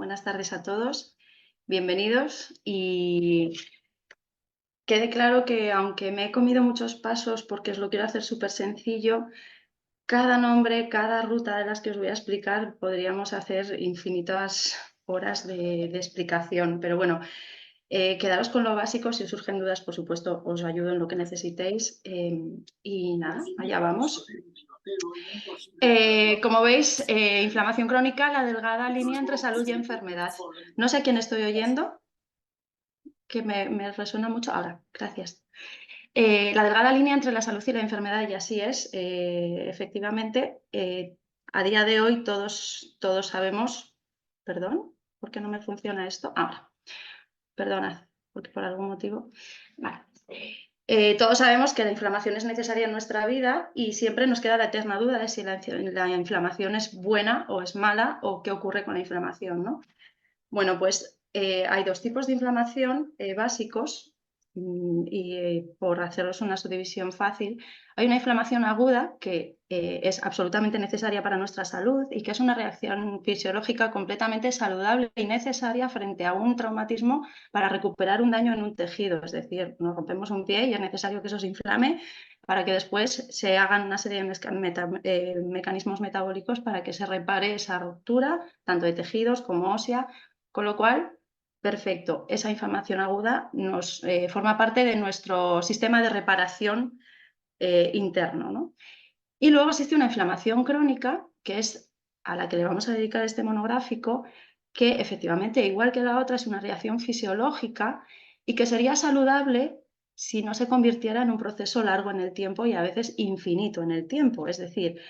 Buenas tardes a todos, bienvenidos y quede claro que aunque me he comido muchos pasos porque os lo quiero hacer súper sencillo, cada nombre, cada ruta de las que os voy a explicar podríamos hacer infinitas horas de explicación, pero bueno, quedaros con lo básico, si os surgen dudas, por supuesto, os ayudo en lo que necesitéis y nada, allá vamos. Como veis, inflamación crónica, la delgada línea entre salud y enfermedad. No sé a quién estoy oyendo, que me resuena mucho. Ahora, gracias. La delgada línea entre la salud y la enfermedad, y así es, efectivamente, a día de hoy todos sabemos, perdón, ¿por qué no me funciona esto? Ahora, perdonad, porque por algún motivo, vale. Todos sabemos que la inflamación es necesaria en nuestra vida y siempre nos queda la eterna duda de si la inflamación es buena o es mala o qué ocurre con la inflamación, ¿no? Bueno, pues hay dos tipos de inflamación básicos y por haceros una subdivisión fácil, hay una inflamación aguda que es absolutamente necesaria para nuestra salud y que es una reacción fisiológica completamente saludable y necesaria frente a un traumatismo para recuperar un daño en un tejido. Es decir, nos rompemos un pie y es necesario que eso se inflame para que después se hagan una serie de mecanismos metabólicos para que se repare esa ruptura, tanto de tejidos como ósea. Con lo cual, perfecto, esa inflamación aguda nos forma parte de nuestro sistema de reparación interno, ¿no? Y luego existe una inflamación crónica, que es a la que le vamos a dedicar este monográfico, que efectivamente, igual que la otra, es una reacción fisiológica y que sería saludable si no se convirtiera en un proceso largo en el tiempo y a veces infinito en el tiempo. Es decir,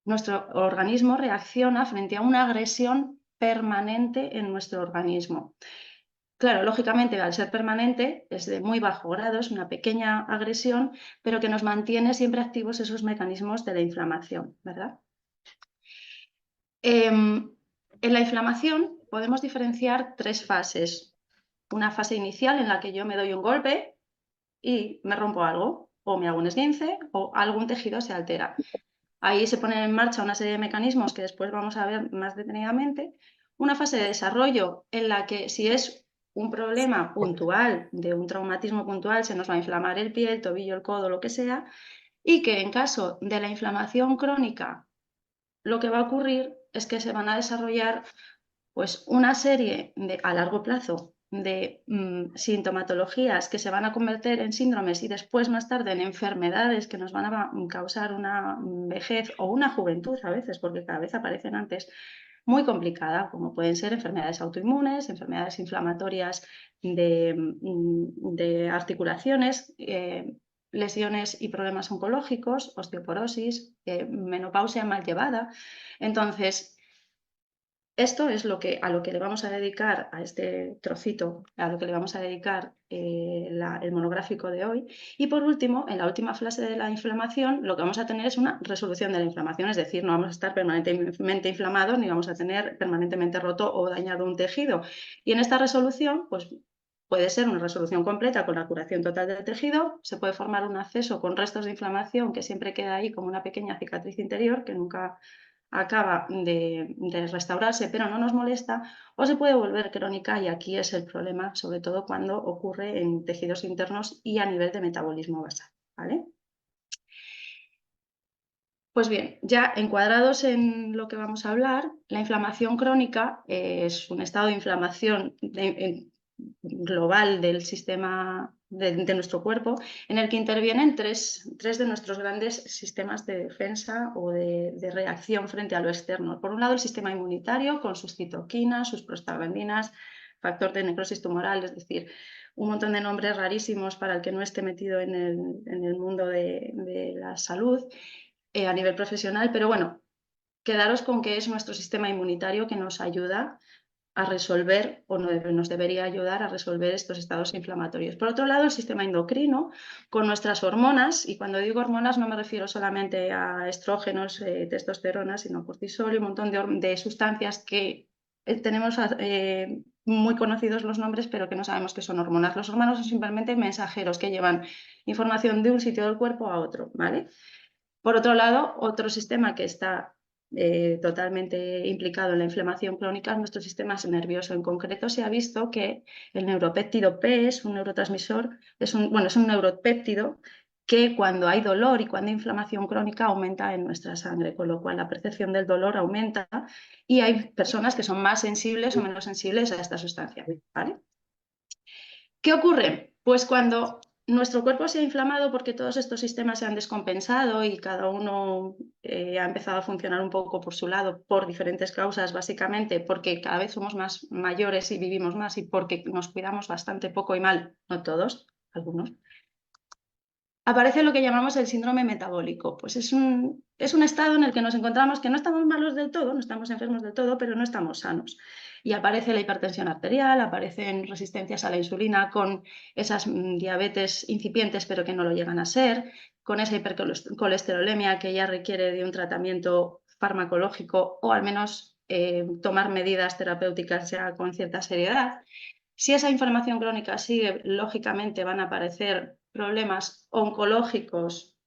nuestro organismo reacciona frente a una agresión permanente en nuestro organismo. Claro, lógicamente, al ser permanente, es de muy bajo grado, es una pequeña agresión, pero que nos mantiene siempre activos esos mecanismos de la inflamación, ¿verdad? En la inflamación podemos diferenciar tres fases. Una fase inicial en la que yo me doy un golpe y me rompo algo, o me hago un esguince, o algún tejido se altera. Ahí se ponen en marcha una serie de mecanismos que después vamos a ver más detenidamente. Una fase de desarrollo en la que si es un problema puntual, de un traumatismo puntual, se nos va a inflamar el pie, el tobillo, el codo, lo que sea, y que en caso de la inflamación crónica, lo que va a ocurrir es que se van a desarrollar pues, una serie a largo plazo de sintomatologías que se van a convertir en síndromes y después más tarde en enfermedades que nos van a causar una vejez o una juventud a veces, porque cada vez aparecen antes, muy complicada, como pueden ser enfermedades autoinmunes, enfermedades inflamatorias de articulaciones, lesiones y problemas oncológicos, osteoporosis, menopausia mal llevada. Entonces, esto es a lo que le vamos a dedicar a este trocito, a lo que le vamos a dedicar el monográfico de hoy. Y por último, en la última fase de la inflamación, lo que vamos a tener es una resolución de la inflamación, es decir, no vamos a estar permanentemente inflamados ni vamos a tener permanentemente roto o dañado un tejido. Y en esta resolución, pues puede ser una resolución completa con la curación total del tejido, se puede formar un acceso con restos de inflamación que siempre queda ahí como una pequeña cicatriz interior que nunca acaba de restaurarse pero no nos molesta, o se puede volver crónica y aquí es el problema, sobre todo cuando ocurre en tejidos internos y a nivel de metabolismo basal, ¿vale? Pues bien, ya encuadrados en lo que vamos a hablar, la inflamación crónica es un estado de inflamación global del sistema de nuestro cuerpo, en el que intervienen tres de nuestros grandes sistemas de defensa o de reacción frente a lo externo. Por un lado, el sistema inmunitario con sus citoquinas, sus prostaglandinas, factor de necrosis tumoral, es decir, un montón de nombres rarísimos para el que no esté metido en el mundo de la salud a nivel profesional, pero bueno, quedaros con que es nuestro sistema inmunitario que nos ayuda a resolver o nos debería ayudar a resolver estos estados inflamatorios. Por otro lado, el sistema endocrino con nuestras hormonas, y cuando digo hormonas no me refiero solamente a estrógenos, testosterona, sino cortisol y un montón de sustancias que tenemos muy conocidos los nombres, pero que no sabemos que son hormonas. Los hormonas son simplemente mensajeros que llevan información de un sitio del cuerpo a otro, ¿vale? Por otro lado, otro sistema que está totalmente implicado en la inflamación crónica es nuestro sistema nervioso. En concreto se ha visto que el neuropéptido P es un neurotransmisor, es un neuropéptido que cuando hay dolor y cuando hay inflamación crónica aumenta en nuestra sangre, con lo cual la percepción del dolor aumenta y hay personas que son más sensibles o menos sensibles a esta sustancia, ¿vale? ¿Qué ocurre? Pues cuando nuestro cuerpo se ha inflamado porque todos estos sistemas se han descompensado y cada uno ha empezado a funcionar un poco por su lado, por diferentes causas, básicamente porque cada vez somos más mayores y vivimos más y porque nos cuidamos bastante poco y mal, no todos, algunos, aparece lo que llamamos el síndrome metabólico. Pues es un estado en el que nos encontramos que no estamos malos del todo, no estamos enfermos del todo, pero no estamos sanos. Y aparece la hipertensión arterial, aparecen resistencias a la insulina con esas diabetes incipientes pero que no lo llegan a ser, con esa hipercolesterolemia que ya requiere de un tratamiento farmacológico o al menos tomar medidas terapéuticas ya con cierta seriedad. Si esa inflamación crónica sigue, lógicamente van a aparecer problemas oncológicos,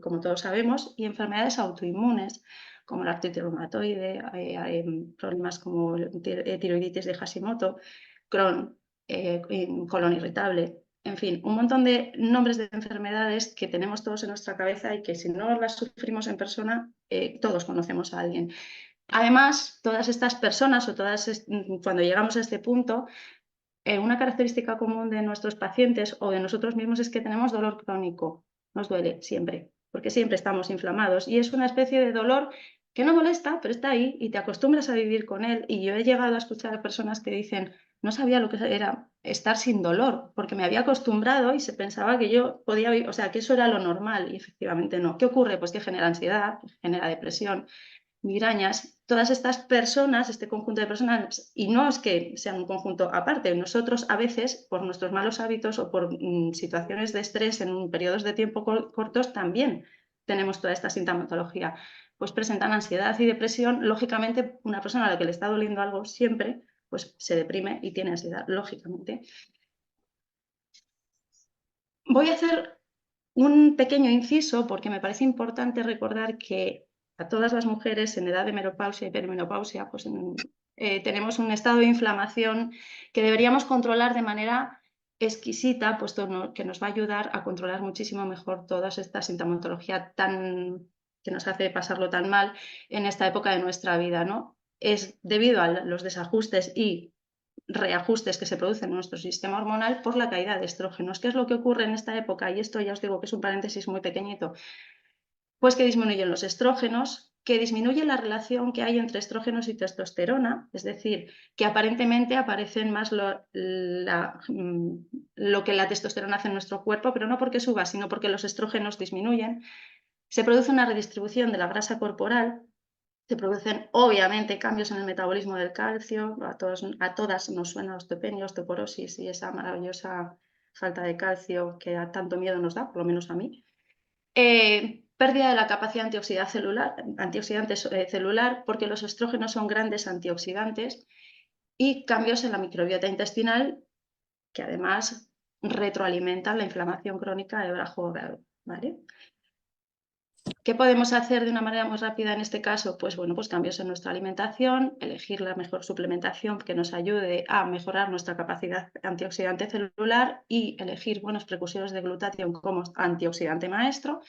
como todos sabemos, y enfermedades autoinmunes, como la artritis reumatoide, problemas como tiroiditis de Hashimoto, Crohn, colon irritable, en fin, un montón de nombres de enfermedades que tenemos todos en nuestra cabeza y que si no las sufrimos en persona, todos conocemos a alguien. Además, todas estas personas cuando llegamos a este punto, una característica común de nuestros pacientes o de nosotros mismos es que tenemos dolor crónico. Nos duele siempre, porque siempre estamos inflamados y es una especie de dolor que no molesta, pero está ahí y te acostumbras a vivir con él. Y yo he llegado a escuchar a personas que dicen, no sabía lo que era estar sin dolor, porque me había acostumbrado y se pensaba que yo podía vivir, o sea, que eso era lo normal y efectivamente no. ¿Qué ocurre? Pues que genera ansiedad, genera depresión, migrañas. Todas estas personas, este conjunto de personas, y no es que sean un conjunto aparte, nosotros a veces por nuestros malos hábitos o por situaciones de estrés en periodos de tiempo cortos también tenemos toda esta sintomatología. Pues presentan ansiedad y depresión. Lógicamente, una persona a la que le está doliendo algo siempre, pues se deprime y tiene ansiedad, lógicamente. Voy a hacer un pequeño inciso porque me parece importante recordar que a todas las mujeres en edad de menopausia y perimenopausia pues, tenemos un estado de inflamación que deberíamos controlar de manera exquisita, puesto que nos va a ayudar a controlar muchísimo mejor toda esta sintomatología que nos hace pasarlo tan mal en esta época de nuestra vida, ¿no? Es debido a los desajustes y reajustes que se producen en nuestro sistema hormonal por la caída de estrógenos. ¿Qué es lo que ocurre en esta época? Y esto ya os digo que es un paréntesis muy pequeñito. Pues que disminuyen los estrógenos, que disminuye la relación que hay entre estrógenos y testosterona, es decir, que aparentemente aparecen más lo que la testosterona hace en nuestro cuerpo, pero no porque suba, sino porque los estrógenos disminuyen. Se produce una redistribución de la grasa corporal. Se producen, obviamente, cambios en el metabolismo del calcio. A todas nos suena osteopenia, osteoporosis y esa maravillosa falta de calcio que a tanto miedo nos da, por lo menos a mí. Pérdida de la capacidad antioxidante celular, porque los estrógenos son grandes antioxidantes, y cambios en la microbiota intestinal, que además retroalimentan la inflamación crónica de bajo grado, ¿vale? ¿Qué podemos hacer de una manera muy rápida en este caso? Pues bueno, pues cambios en nuestra alimentación, elegir la mejor suplementación que nos ayude a mejorar nuestra capacidad antioxidante celular y elegir buenos precursores de glutatión como antioxidante maestro,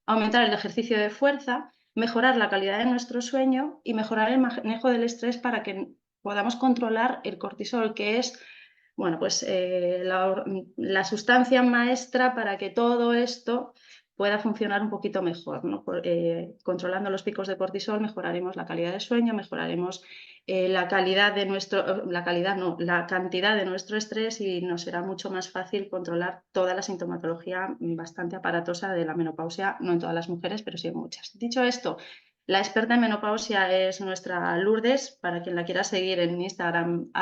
aumentar el ejercicio de fuerza, mejorar la calidad de nuestro sueño y mejorar el manejo del estrés para que podamos controlar el cortisol, que es bueno, pues, la sustancia maestra para que todo esto pueda funcionar un poquito mejor, ¿no? Controlando los picos de cortisol mejoraremos la calidad de sueño, mejoraremos la cantidad de nuestro estrés y nos será mucho más fácil controlar toda la sintomatología bastante aparatosa de la menopausia, no en todas las mujeres, pero sí en muchas. Dicho esto, la experta en menopausia es nuestra Lourdes, para quien la quiera seguir en Instagram,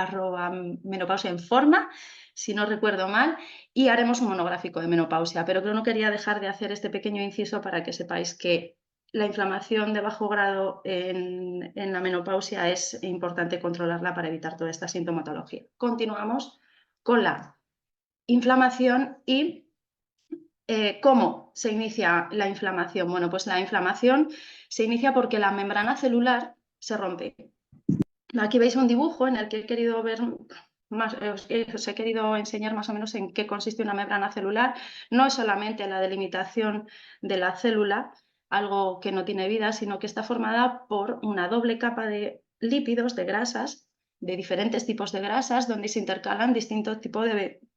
@menopausiaenforma, si no recuerdo mal, y haremos un monográfico de menopausia, pero no quería dejar de hacer este pequeño inciso para que sepáis que la inflamación de bajo grado en la menopausia es importante controlarla para evitar toda esta sintomatología. Continuamos con la inflamación y ¿Cómo se inicia la inflamación? Bueno, pues la inflamación se inicia porque la membrana celular se rompe. Aquí veis un dibujo en el que he querido ver os he querido enseñar más o menos en qué consiste una membrana celular. No es solamente la delimitación de la célula, algo que no tiene vida, sino que está formada por una doble capa de lípidos, de grasas, de diferentes tipos de grasas, donde se intercalan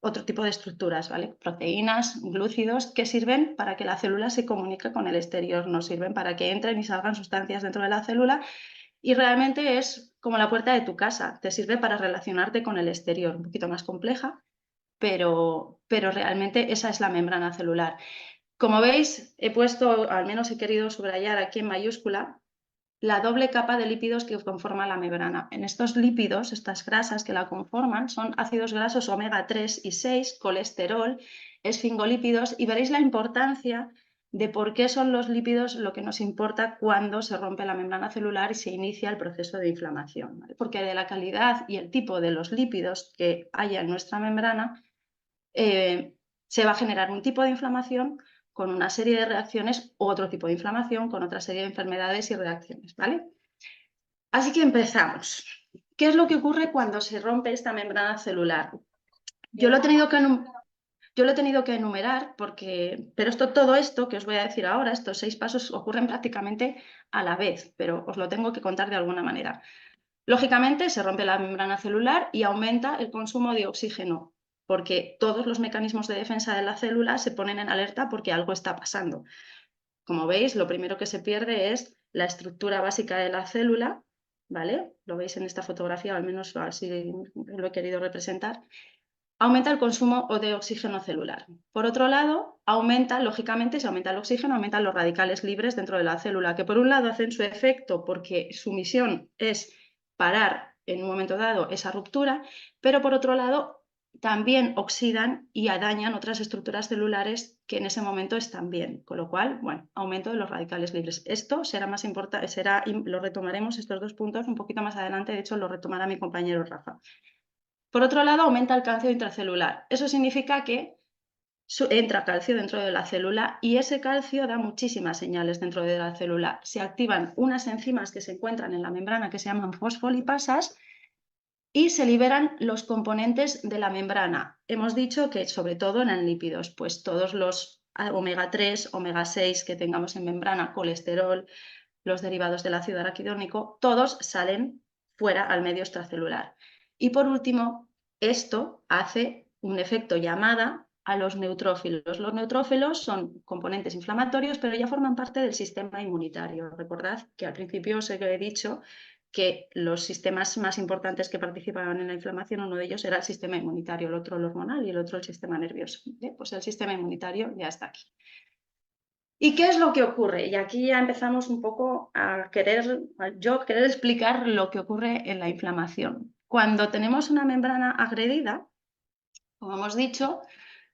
otro tipo de estructuras, ¿vale? Proteínas, glúcidos, que sirven para que la célula se comunique con el exterior, no sirven para que entren y salgan sustancias dentro de la célula, y realmente es como la puerta de tu casa, te sirve para relacionarte con el exterior, un poquito más compleja, pero realmente esa es la membrana celular. Como veis, he puesto, al menos he querido subrayar aquí en mayúscula, la doble capa de lípidos que conforma la membrana. En estos lípidos, estas grasas que la conforman, son ácidos grasos omega 3 y 6, colesterol, esfingolípidos, y veréis la importancia de por qué son los lípidos lo que nos importa cuando se rompe la membrana celular y se inicia el proceso de inflamación, ¿vale? Porque de la calidad y el tipo de los lípidos que haya en nuestra membrana, se va a generar un tipo de inflamación con una serie de reacciones, otro tipo de inflamación con otra serie de enfermedades y reacciones, ¿vale? Así que empezamos. ¿Qué es lo que ocurre cuando se rompe esta membrana celular? Yo lo he tenido que enumerar pero todo esto que os voy a decir ahora, estos 6 pasos ocurren prácticamente a la vez, pero os lo tengo que contar de alguna manera. Lógicamente se rompe la membrana celular y aumenta el consumo de oxígeno, porque todos los mecanismos de defensa de la célula se ponen en alerta porque algo está pasando. Como veis, lo primero que se pierde es la estructura básica de la célula, ¿vale? Lo veis en esta fotografía, al menos así lo he querido representar. Aumenta el consumo de oxígeno celular. Por otro lado, lógicamente, si aumenta el oxígeno, aumentan los radicales libres dentro de la célula, que por un lado hacen su efecto porque su misión es parar en un momento dado esa ruptura, pero por otro lado también oxidan y dañan otras estructuras celulares que en ese momento están bien, con lo cual, bueno, aumento de los radicales libres. Esto será más importante, lo retomaremos estos 2 puntos un poquito más adelante, de hecho lo retomará mi compañero Rafa. Por otro lado, aumenta el calcio intracelular. Eso significa que entra calcio dentro de la célula y ese calcio da muchísimas señales dentro de la célula. Se activan unas enzimas que se encuentran en la membrana que se llaman fosfolipasas y se liberan los componentes de la membrana. Hemos dicho que sobre todo en lípidos, pues todos los omega 3, omega 6 que tengamos en membrana, colesterol, los derivados del ácido araquidónico, todos salen fuera al medio extracelular. Y por último, esto hace un efecto llamada a los neutrófilos. Los neutrófilos son componentes inflamatorios, pero ya forman parte del sistema inmunitario. Recordad que al principio os he dicho que los sistemas más importantes que participaban en la inflamación, uno de ellos era el sistema inmunitario, el otro el hormonal y el otro el sistema nervioso. Pues el sistema inmunitario ya está aquí. ¿Y qué es lo que ocurre? Y aquí ya empezamos un poco a querer explicar lo que ocurre en la inflamación. Cuando tenemos una membrana agredida, como hemos dicho,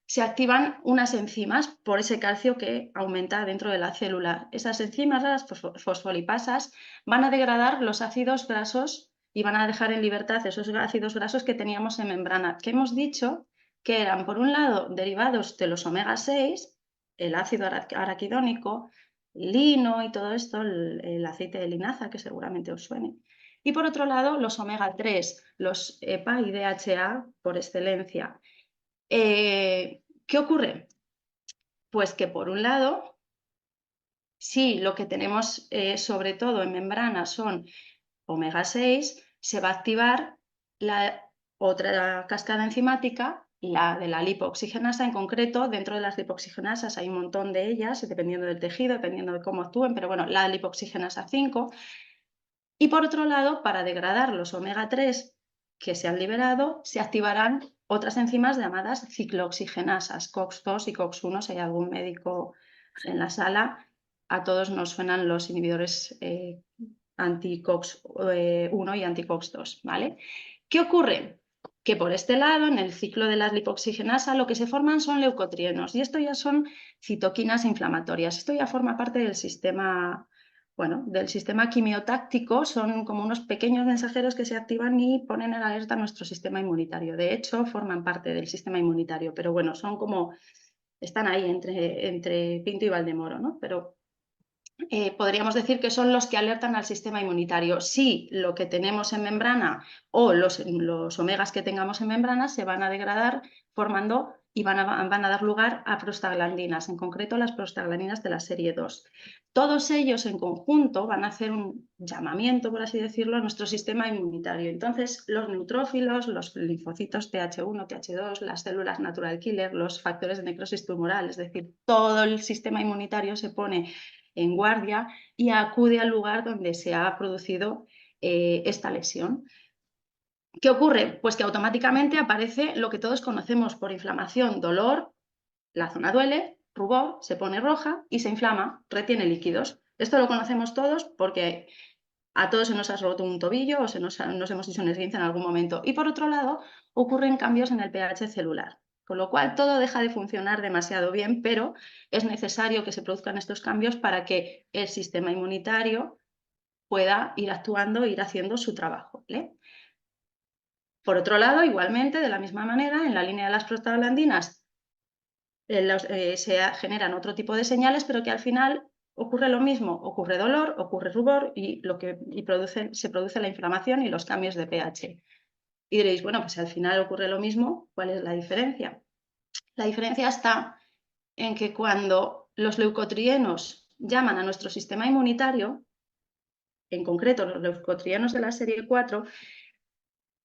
se activan unas enzimas por ese calcio que aumenta dentro de la célula. Esas enzimas, las fosfolipasas, van a degradar los ácidos grasos y van a dejar en libertad esos ácidos grasos que teníamos en membrana, que hemos dicho que eran, por un lado, derivados de los omega 6, el ácido araquidónico, lino y todo esto, el aceite de linaza, que seguramente os suene. Y por otro lado, los omega 3, los EPA y DHA por excelencia. ¿Qué ocurre? Pues que por un lado, si lo que tenemos sobre todo en membrana son omega 6, se va a activar la otra cascada enzimática, la de la lipoxigenasa en concreto. Dentro de las lipoxigenasas hay un montón de ellas, dependiendo del tejido, dependiendo de cómo actúen, pero bueno, la lipoxigenasa 5. Y por otro lado, para degradar los omega 3 que se han liberado, se activarán otras enzimas llamadas ciclooxigenasas, COX-2 y COX-1. Si hay algún médico en la sala, a todos nos suenan los inhibidores anti-COX-1 y anti-COX-2, ¿vale? ¿Qué ocurre? Que por este lado, en el ciclo de la lipoxigenasa, lo que se forman son leucotrienos y esto ya son citoquinas inflamatorias. Esto ya forma parte del sistema, bueno, del sistema quimiotáctico. Son como unos pequeños mensajeros que se activan y ponen en alerta nuestro sistema inmunitario. De hecho, forman parte del sistema inmunitario, pero bueno, son como Están ahí entre Pinto y Valdemoro, ¿no? Pero podríamos decir que son los que alertan al sistema inmunitario. Si lo que tenemos en membrana o los omegas que tengamos en membrana se van a degradar formando y van a dar lugar a prostaglandinas, en concreto las prostaglandinas de la serie 2. Todos ellos en conjunto van a hacer un llamamiento, por así decirlo, a nuestro sistema inmunitario. Entonces, los neutrófilos, los linfocitos Th1, Th2, las células natural killer, los factores de necrosis tumoral, es decir, todo el sistema inmunitario se pone en guardia y acude al lugar donde se ha producido esta lesión. ¿Qué ocurre? Pues que automáticamente aparece lo que todos conocemos por inflamación, dolor, la zona duele, rubor, se pone roja y se inflama, retiene líquidos. Esto lo conocemos todos porque a todos se nos ha roto un tobillo o nos hemos hecho un esguince en algún momento. Y por otro lado, ocurren cambios en el pH celular, con lo cual todo deja de funcionar demasiado bien, pero es necesario que se produzcan estos cambios para que el sistema inmunitario pueda ir actuando, ir haciendo su trabajo, ¿vale? Por otro lado, igualmente, de la misma manera, en la línea de las prostaglandinas se generan otro tipo de señales, pero que al final ocurre lo mismo, ocurre dolor, ocurre rubor y se produce la inflamación y los cambios de pH. Y diréis, bueno, pues si al final ocurre lo mismo, ¿cuál es la diferencia? La diferencia está en que cuando los leucotrienos llaman a nuestro sistema inmunitario, en concreto los leucotrienos de la serie 4,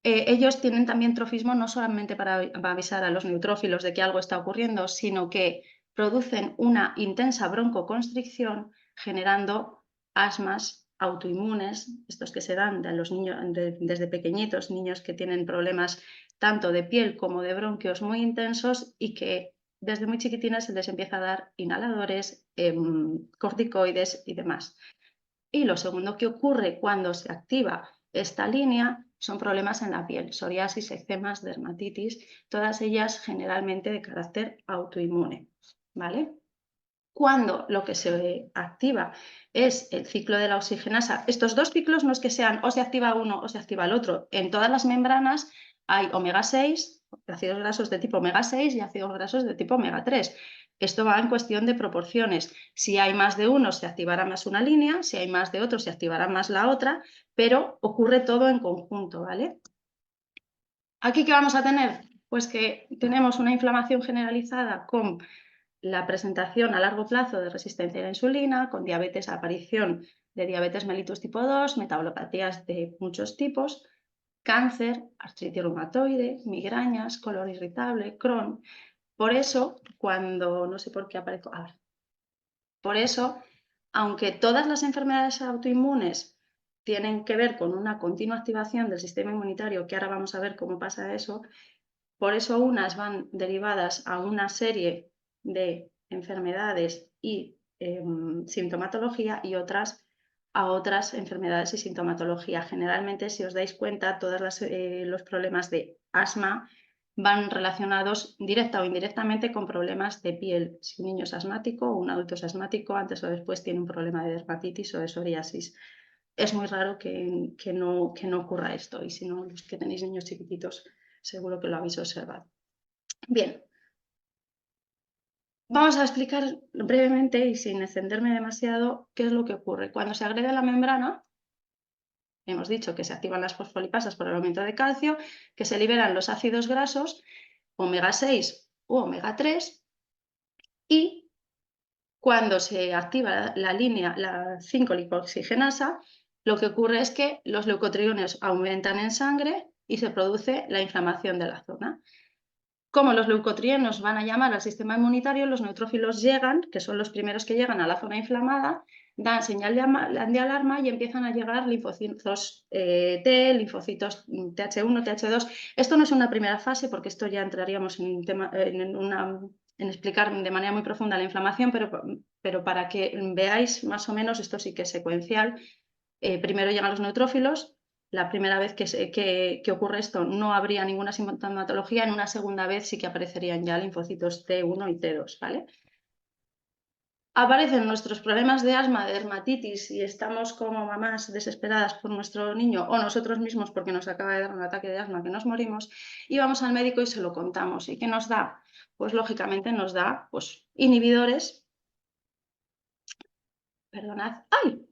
ellos tienen también trofismo no solamente para avisar a los neutrófilos de que algo está ocurriendo, sino que producen una intensa broncoconstricción generando asmas autoinmunes, estos que se dan a los niños desde pequeñitos, niños que tienen problemas tanto de piel como de bronquios muy intensos y que desde muy chiquitinas se les empieza a dar inhaladores, corticoides y demás. Y lo segundo que ocurre cuando se activa esta línea son problemas en la piel, psoriasis, eczemas, dermatitis, todas ellas generalmente de carácter autoinmune, ¿vale? Cuando lo que se activa es el ciclo de la oxigenasa, estos dos ciclos no es que sean o se activa uno o se activa el otro, en todas las membranas hay omega 6, ácidos grasos de tipo omega 6 y ácidos grasos de tipo omega 3. Esto va en cuestión de proporciones. Si hay más de uno, se activará más una línea, si hay más de otro, se activará más la otra, pero ocurre todo en conjunto, ¿vale? ¿Aquí qué vamos a tener? Pues que tenemos una inflamación generalizada con la presentación a largo plazo de resistencia a la insulina, con diabetes, aparición de diabetes mellitus tipo 2, metabolopatías de muchos tipos, cáncer, artritis reumatoide, migrañas, colon irritable, Crohn. Por eso, cuando, no sé por qué aparezco, por eso, aunque todas las enfermedades autoinmunes tienen que ver con una continua activación del sistema inmunitario, que ahora vamos a ver cómo pasa eso, por eso unas van derivadas a una serie de enfermedades y sintomatología y otras a otras enfermedades y sintomatología. Generalmente, si os dais cuenta, todos los problemas de asma van relacionados directa o indirectamente con problemas de piel. Si un niño es asmático o un adulto es asmático, antes o después tiene un problema de dermatitis o de psoriasis. Es muy raro que no ocurra esto, y si no, los que tenéis niños chiquititos seguro que lo habéis observado. Bien, vamos a explicar brevemente y sin extenderme demasiado qué es lo que ocurre. Cuando se agrede la membrana, hemos dicho que se activan las fosfolipasas por el aumento de calcio, que se liberan los ácidos grasos, omega 6 u omega 3, y cuando se activa la línea, la 5-lipoxigenasa, lo que ocurre es que los leucotrienos aumentan en sangre y se produce la inflamación de la zona. Como los leucotrienos van a llamar al sistema inmunitario, los neutrófilos llegan, que son los primeros que llegan a la zona inflamada, dan señal de alarma y empiezan a llegar linfocitos T, linfocitos Th1, Th2. Esto no es una primera fase, porque esto ya entraríamos en explicar de manera muy profunda la inflamación, pero para que veáis más o menos, esto sí que es secuencial. Primero llegan los neutrófilos. La primera vez que ocurre esto no habría ninguna sintomatología, en una segunda vez sí que aparecerían ya linfocitos T1 y T2, ¿vale? aparecen nuestros problemas de asma, de dermatitis y estamos como mamás desesperadas por nuestro niño o nosotros mismos porque nos acaba de dar un ataque de asma que nos morimos y vamos al médico y se lo contamos. ¿Y qué nos da? Pues lógicamente nos da pues, inhibidores, perdonad, ¡ay!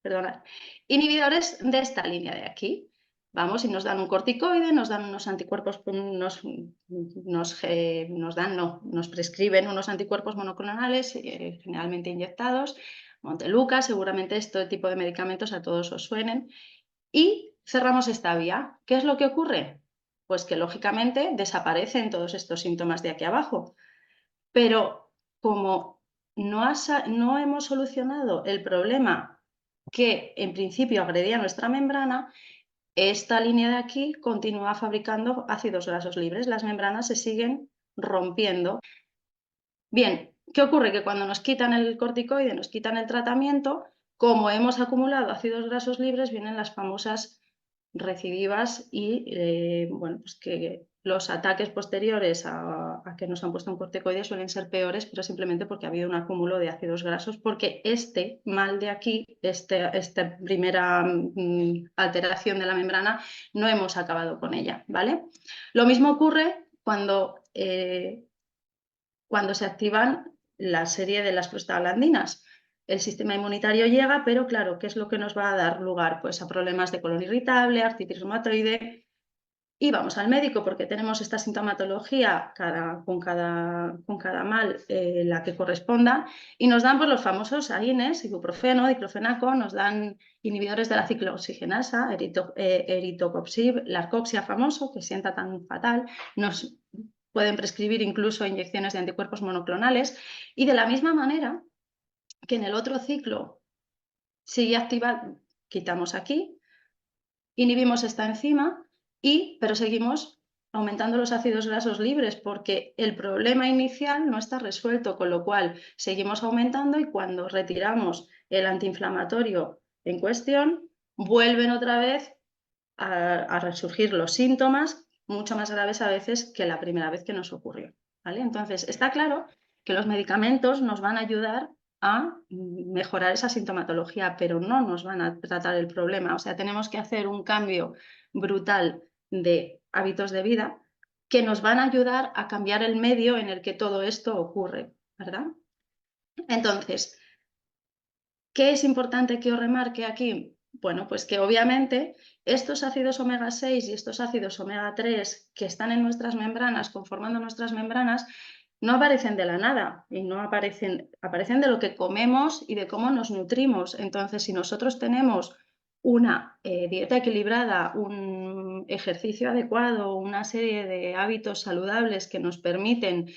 Perdonad, inhibidores de esta línea de aquí. Vamos y nos dan un corticoide, nos dan unos anticuerpos, nos prescriben unos anticuerpos monoclonales, generalmente inyectados, Monteluca, seguramente este tipo de medicamentos a todos os suenen, y cerramos esta vía. ¿Qué es lo que ocurre? Pues que lógicamente desaparecen todos estos síntomas de aquí abajo, pero como no hemos solucionado el problema que en principio agredía nuestra membrana, esta línea de aquí continúa fabricando ácidos grasos libres. Las membranas se siguen rompiendo. Bien, ¿qué ocurre? Que cuando nos quitan el corticoide, nos quitan el tratamiento, como hemos acumulado ácidos grasos libres, vienen las famosas recidivas y bueno, pues que los ataques posteriores a que nos han puesto un corticoide suelen ser peores, pero simplemente porque ha habido un acúmulo de ácidos grasos, porque este mal de aquí, esta primera alteración de la membrana, no hemos acabado con ella, ¿vale? Lo mismo ocurre cuando se activan la serie de las prostaglandinas. El sistema inmunitario llega, pero claro, ¿qué es lo que nos va a dar lugar? Pues a problemas de colon irritable, artritis reumatoide, y vamos al médico porque tenemos esta sintomatología con cada mal la que corresponda y nos dan pues, los famosos AINES, ibuprofeno, diclofenaco, nos dan inhibidores de la ciclooxigenasa, eritocoxib, la arcoxia famoso, que sienta tan fatal, nos pueden prescribir incluso inyecciones de anticuerpos monoclonales y de la misma manera que en el otro ciclo sigue activa, quitamos aquí, inhibimos esta enzima, pero seguimos aumentando los ácidos grasos libres porque el problema inicial no está resuelto, con lo cual seguimos aumentando y cuando retiramos el antiinflamatorio en cuestión, vuelven otra vez a resurgir los síntomas mucho más graves a veces que la primera vez que nos ocurrió. ¿Vale? Entonces, está claro que los medicamentos nos van a ayudar a mejorar esa sintomatología, pero no nos van a tratar el problema. O sea, tenemos que hacer un cambio brutal de hábitos de vida que nos van a ayudar a cambiar el medio en el que todo esto ocurre, ¿verdad? Entonces, ¿qué es importante que os remarque aquí? Bueno, pues que obviamente estos ácidos omega 6 y estos ácidos omega 3 que están en nuestras membranas, conformando nuestras membranas, no aparecen de la nada y no aparecen de lo que comemos y de cómo nos nutrimos. Entonces, si nosotros tenemos una dieta equilibrada, un ejercicio adecuado, una serie de hábitos saludables que nos permiten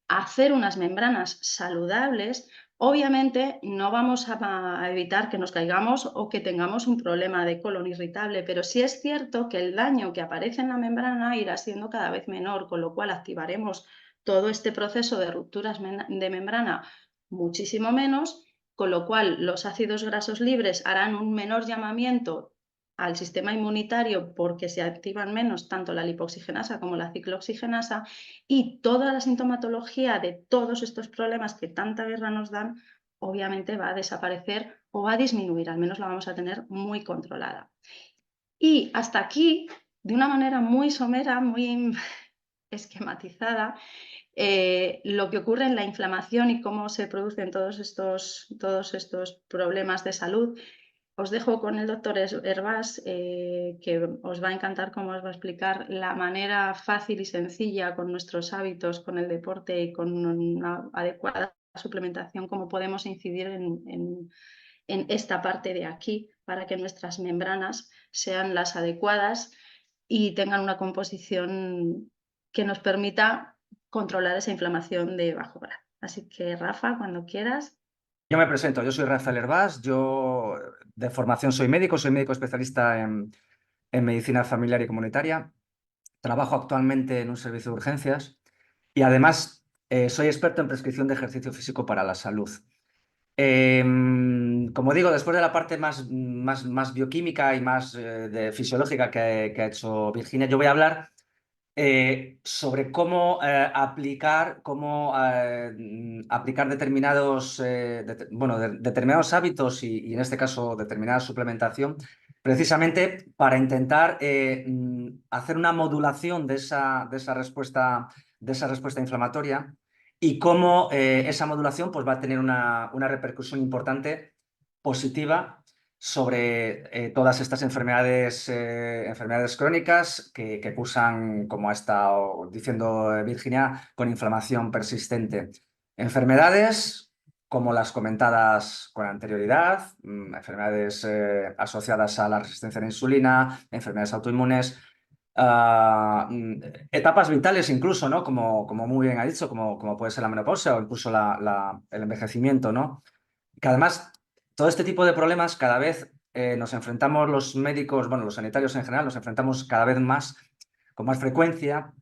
hacer unas membranas saludables, obviamente no vamos a evitar que nos caigamos o que tengamos un problema de colon irritable, pero sí es cierto que el daño que aparece en la membrana irá siendo cada vez menor, con lo cual activaremos todo este proceso de rupturas de membrana muchísimo menos, con lo cual los ácidos grasos libres harán un menor llamamiento al sistema inmunitario porque se activan menos tanto la lipoxigenasa como la ciclooxigenasa y toda la sintomatología de todos estos problemas que tanta guerra nos dan obviamente va a desaparecer o va a disminuir, al menos la vamos a tener muy controlada. Y hasta aquí, de una manera muy somera, muy esquematizada, lo que ocurre en la inflamación y cómo se producen todos estos problemas de salud. Os dejo con el doctor Hervás, que os va a encantar cómo os va a explicar la manera fácil y sencilla con nuestros hábitos, con el deporte y con una adecuada suplementación, cómo podemos incidir en esta parte de aquí para que nuestras membranas sean las adecuadas y tengan una composición que nos permita controlar esa inflamación de bajo grado. Así que, Rafa, cuando quieras. Yo me presento, yo soy Rafael Hervás, yo de formación soy médico especialista en medicina familiar y comunitaria. Trabajo actualmente en un servicio de urgencias y además soy experto en prescripción de ejercicio físico para la salud. Como digo, después de la parte más bioquímica y más fisiológica que ha hecho Virginia, yo voy a hablar sobre cómo aplicar determinados, determinados hábitos y en este caso determinada suplementación, precisamente para intentar hacer una modulación de esa respuesta inflamatoria y cómo esa modulación pues, va a tener una repercusión importante positiva sobre todas estas enfermedades crónicas que cursan, como ha estado diciendo Virginia, con inflamación persistente. Enfermedades como las comentadas con anterioridad, enfermedades asociadas a la resistencia a la insulina, enfermedades autoinmunes, etapas vitales incluso, ¿no? Como muy bien ha dicho, como puede ser la menopausia o incluso el envejecimiento, ¿no? Que además, todo este tipo de problemas cada vez nos enfrentamos los médicos, bueno, los sanitarios en general, nos enfrentamos cada vez más, con más frecuencia,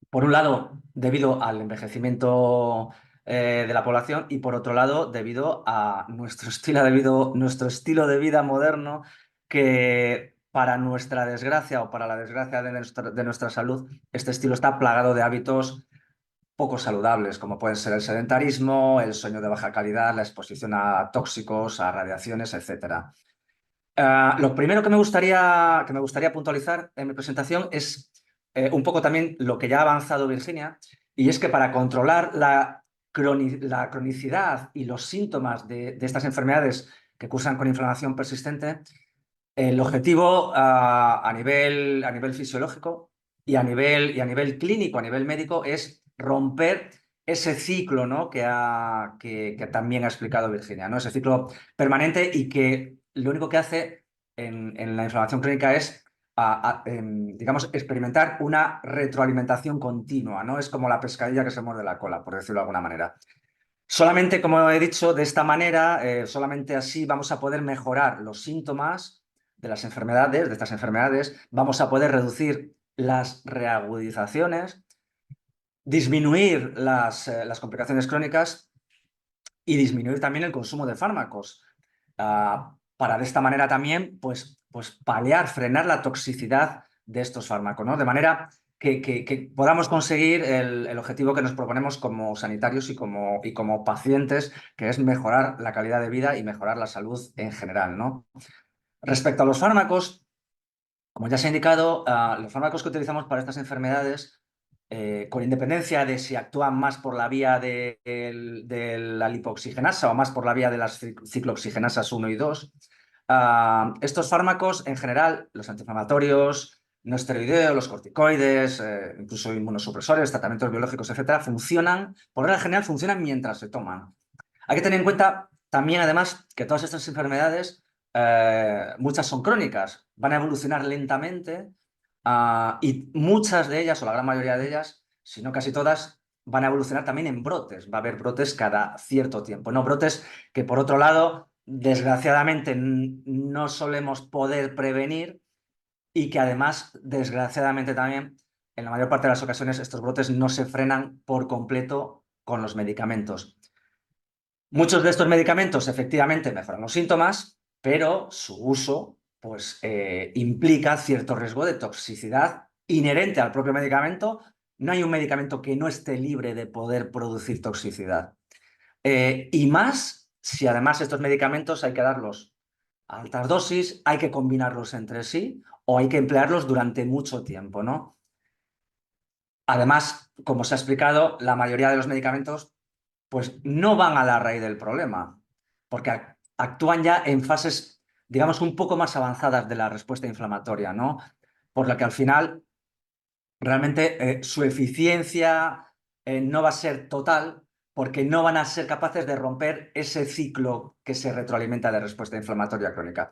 por un lado, debido al envejecimiento de la población y por otro lado, debido a nuestro estilo de vida moderno, que para nuestra desgracia o para la desgracia de nuestra salud, este estilo está plagado de hábitos poco saludables, como pueden ser el sedentarismo, el sueño de baja calidad, la exposición a tóxicos, a radiaciones, etc. Lo primero que me gustaría puntualizar en mi presentación es un poco también lo que ya ha avanzado Virginia, y es que para controlar la cronicidad y los síntomas de estas enfermedades que cursan con inflamación persistente, el objetivo a nivel fisiológico y a nivel clínico, a nivel médico, es romper ese ciclo, ¿no? que también ha explicado Virginia, ¿no? Ese ciclo permanente y que lo único que hace en la inflamación crónica es, digamos, experimentar una retroalimentación continua, ¿no? Es como la pescadilla que se muerde la cola, por decirlo de alguna manera. Solamente, como he dicho, de esta manera, solamente así vamos a poder mejorar los síntomas de estas enfermedades, vamos a poder reducir las reagudizaciones, disminuir las complicaciones crónicas y disminuir también el consumo de fármacos, para de esta manera también pues paliar, frenar la toxicidad de estos fármacos, ¿no? De manera que podamos conseguir el objetivo que nos proponemos como sanitarios y como pacientes, que es mejorar la calidad de vida y mejorar la salud en general, ¿no? Respecto a los fármacos, como ya se ha indicado, los fármacos que utilizamos para estas enfermedades, con independencia de si actúan más por la vía de la lipoxigenasa o más por la vía de las ciclooxigenasas 1 y 2, estos fármacos, en general, los antiinflamatorios, no esteroideos, los corticoides, incluso inmunosupresores, tratamientos biológicos, etcétera, por regla general, funcionan mientras se toman. Hay que tener en cuenta también, además, que todas estas enfermedades, muchas son crónicas, van a evolucionar lentamente, y muchas de ellas, o la gran mayoría de ellas, si no casi todas, van a evolucionar también en brotes. Va a haber brotes cada cierto tiempo, no brotes que, por otro lado, desgraciadamente no solemos poder prevenir y que además, desgraciadamente también, en la mayor parte de las ocasiones, estos brotes no se frenan por completo con los medicamentos. Muchos de estos medicamentos efectivamente mejoran los síntomas, pero su uso pues, implica cierto riesgo de toxicidad inherente al propio medicamento. No hay un medicamento que no esté libre de poder producir toxicidad. Y más si además estos medicamentos hay que darlos a altas dosis, hay que combinarlos entre sí o hay que emplearlos durante mucho tiempo, ¿no? Además, como se ha explicado, la mayoría de los medicamentos pues no van a la raíz del problema, porque actúan ya en fases, digamos, un poco más avanzadas de la respuesta inflamatoria, ¿no? Por lo que al final realmente su eficiencia no va a ser total, porque no van a ser capaces de romper ese ciclo que se retroalimenta de respuesta inflamatoria crónica.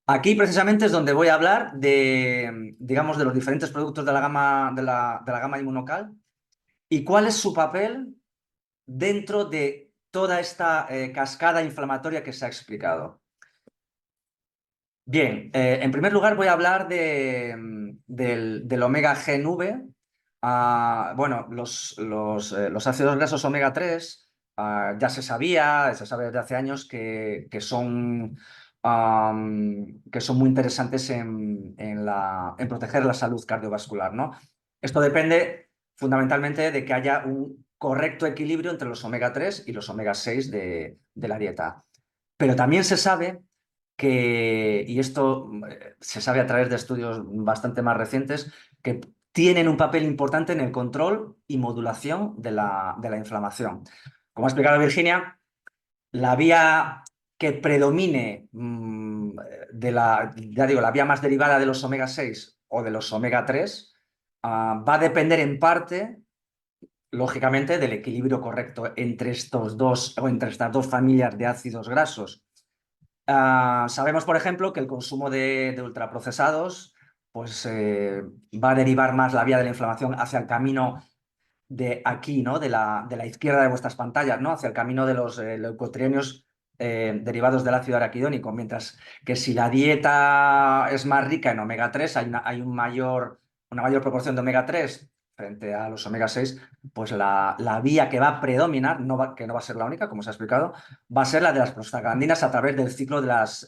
Aquí precisamente es donde voy a hablar digamos, de los diferentes productos de la gama, de la gama Inmunocal y cuál es su papel dentro de toda esta cascada inflamatoria que se ha explicado. Bien, en primer lugar voy a hablar del omega GNV. Bueno, los ácidos grasos omega 3 ya se sabe desde hace años que son muy interesantes en proteger la salud cardiovascular, ¿no? Esto depende fundamentalmente de que haya un correcto equilibrio entre los omega 3 y los omega 6 de la dieta. Pero también se sabe que, y esto se sabe a través de estudios bastante más recientes, que tienen un papel importante en el control y modulación de la inflamación. Como ha explicado Virginia, la vía que predomine ya digo, la vía más derivada de los omega 6 o de los omega 3 va a depender en parte, lógicamente, del equilibrio correcto entre estos dos o entre estas dos familias de ácidos grasos. Sabemos, por ejemplo, que el consumo de ultraprocesados pues, va a derivar más la vía de la inflamación hacia el camino de aquí, ¿no? De la izquierda de vuestras pantallas, ¿no? Hacia el camino de los leucotrienios derivados del ácido araquidónico, mientras que si la dieta es más rica en omega 3, hay una mayor proporción de omega 3 frente a los omega 6, pues la vía que va a predominar, que no va a ser la única, como se ha explicado, va a ser la de las prostaglandinas a través del ciclo de las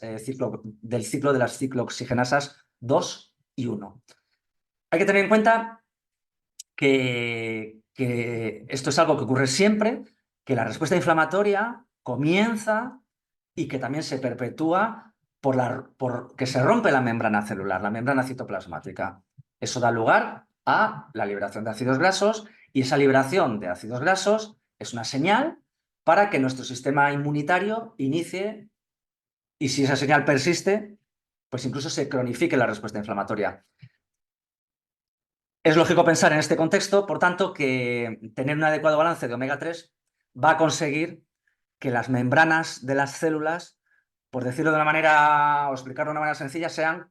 ciclooxigenasas 2 y 1. Hay que tener en cuenta que esto es algo que ocurre siempre, que la respuesta inflamatoria comienza y que también se perpetúa por que se rompe la membrana celular, la membrana citoplasmática. Eso da lugar a la liberación de ácidos grasos y esa liberación de ácidos grasos es una señal para que nuestro sistema inmunitario inicie, y si esa señal persiste, pues incluso se cronifique la respuesta inflamatoria. Es lógico pensar en este contexto, por tanto, que tener un adecuado balance de omega 3 va a conseguir que las membranas de las células, por decirlo de una manera o explicarlo de una manera sencilla, sean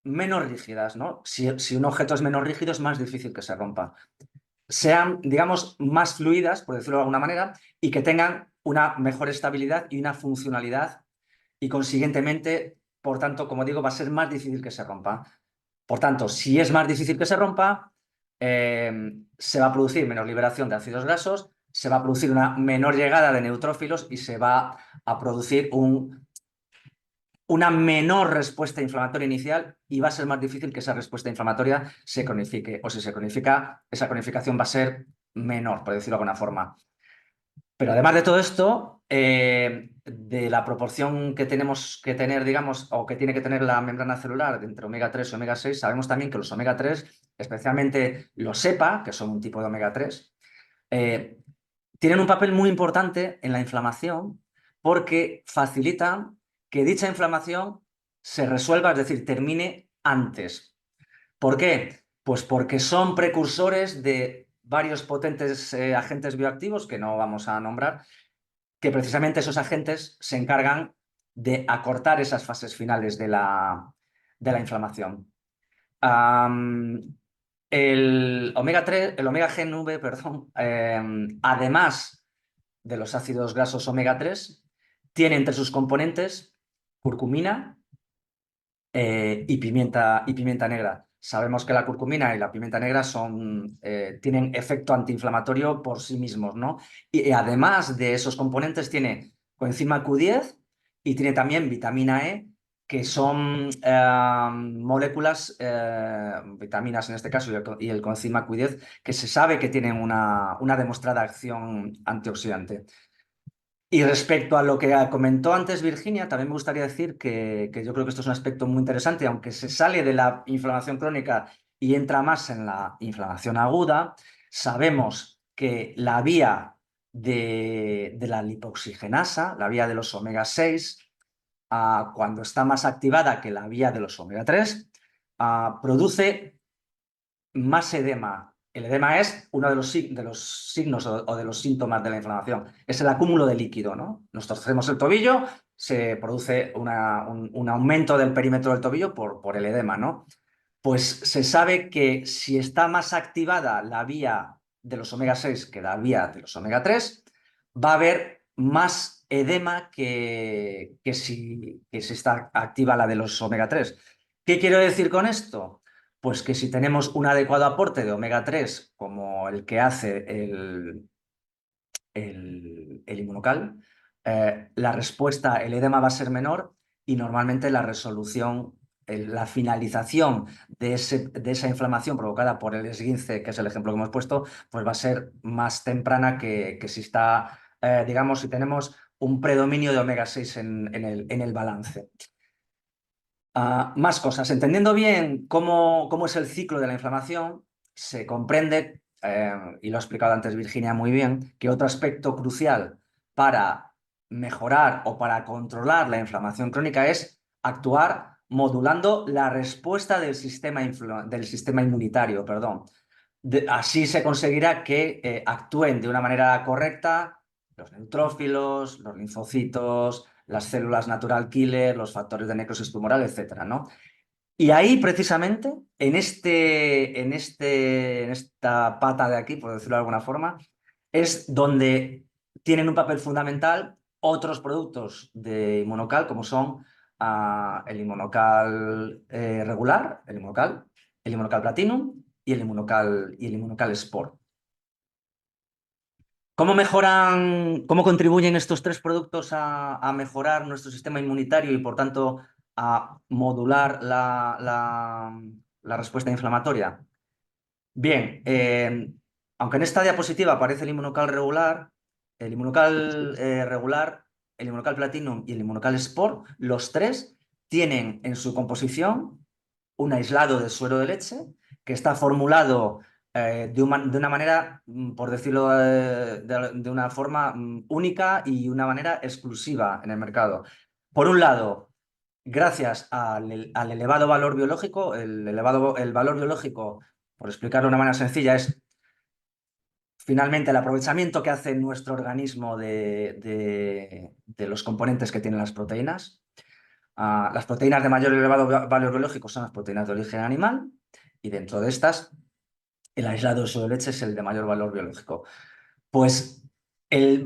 menos rígidas, ¿no? Si un objeto es menos rígido, es más difícil que se rompa. Sean, digamos, más fluidas, por decirlo de alguna manera, y que tengan una mejor estabilidad y una funcionalidad, y consiguientemente, por tanto, como digo, va a ser más difícil que se rompa. Por tanto, si es más difícil que se rompa, se va a producir menos liberación de ácidos grasos, se va a producir una menor llegada de neutrófilos y se va a producir una menor respuesta inflamatoria inicial y va a ser más difícil que esa respuesta inflamatoria se cronifique. O si se cronifica, esa cronificación va a ser menor, por decirlo de alguna forma. Pero además de todo esto, de la proporción que tenemos que tener, digamos, o que tiene que tener la membrana celular entre omega 3 y omega 6, sabemos también que los omega 3, especialmente los EPA, que son un tipo de omega 3, tienen un papel muy importante en la inflamación porque facilitan que dicha inflamación se resuelva, es decir, termine antes. ¿Por qué? Pues porque son precursores de varios potentes agentes bioactivos que no vamos a nombrar, que precisamente esos agentes se encargan de acortar esas fases finales de la inflamación. El omega 3, el omega GNV, perdón, además de los ácidos grasos omega 3, tiene entre sus componentes curcumina y pimienta negra. Sabemos que la curcumina y la pimienta negra tienen efecto antiinflamatorio por sí mismos, ¿no? Y además de esos componentes tiene coenzima Q10 y tiene también vitamina E, que son moléculas, vitaminas en este caso, y el coenzima Q10, que se sabe que tienen una demostrada acción antioxidante. Y respecto a lo que comentó antes Virginia, también me gustaría decir que yo creo que esto es un aspecto muy interesante, aunque se sale de la inflamación crónica y entra más en la inflamación aguda, sabemos que la vía de la lipoxigenasa, la vía de los omega 6, cuando está más activada que la vía de los omega 3, produce más edema. El edema es uno de los signos o de los síntomas de la inflamación. Es el acúmulo de líquido, ¿no? Nos torcemos el tobillo, se produce un aumento del perímetro del tobillo por el edema, ¿no? Pues se sabe que si está más activada la vía de los omega 6 que la vía de los omega 3, va a haber más edema que si está activa la de los omega 3. ¿Qué quiero decir con esto? Pues que si tenemos un adecuado aporte de omega 3, como el que hace el inmunocal, la respuesta, el edema va a ser menor y normalmente la resolución la finalización de esa inflamación provocada por el esguince, que es el ejemplo que hemos puesto, pues va a ser más temprana que si está, digamos, si tenemos un predominio de omega 6 en el balance. Más cosas. Entendiendo bien cómo es el ciclo de la inflamación, se comprende, y lo ha explicado antes Virginia muy bien, que otro aspecto crucial para mejorar o para controlar la inflamación crónica es actuar modulando la respuesta del sistema inmunitario, perdón. Así se conseguirá que actúen de una manera correcta los neutrófilos, los linfocitos, las células natural killer, los factores de necrosis tumoral, etcétera, ¿no? Y ahí, precisamente, en esta pata de aquí, por decirlo de alguna forma, es donde tienen un papel fundamental otros productos de Inmunocal, como son el Inmunocal regular, el Inmunocal Platinum y el Inmunocal Sport. ¿Cómo contribuyen estos tres productos a mejorar nuestro sistema inmunitario y, por tanto, a modular la respuesta inflamatoria? Bien, aunque en esta diapositiva aparece el Inmunocal regular, el el Inmunocal Platinum y el Inmunocal Sport, los tres tienen en su composición un aislado de suero de leche que está formulado de una manera, por decirlo de una forma única y una manera exclusiva en el mercado. Por un lado, gracias al elevado valor biológico, el valor biológico, por explicarlo de una manera sencilla, es finalmente el aprovechamiento que hace nuestro organismo de los componentes que tienen las proteínas. Las proteínas de mayor y elevado valor biológico son las proteínas de origen animal y dentro de estas el aislado de suero de leche es el de mayor valor biológico. Pues el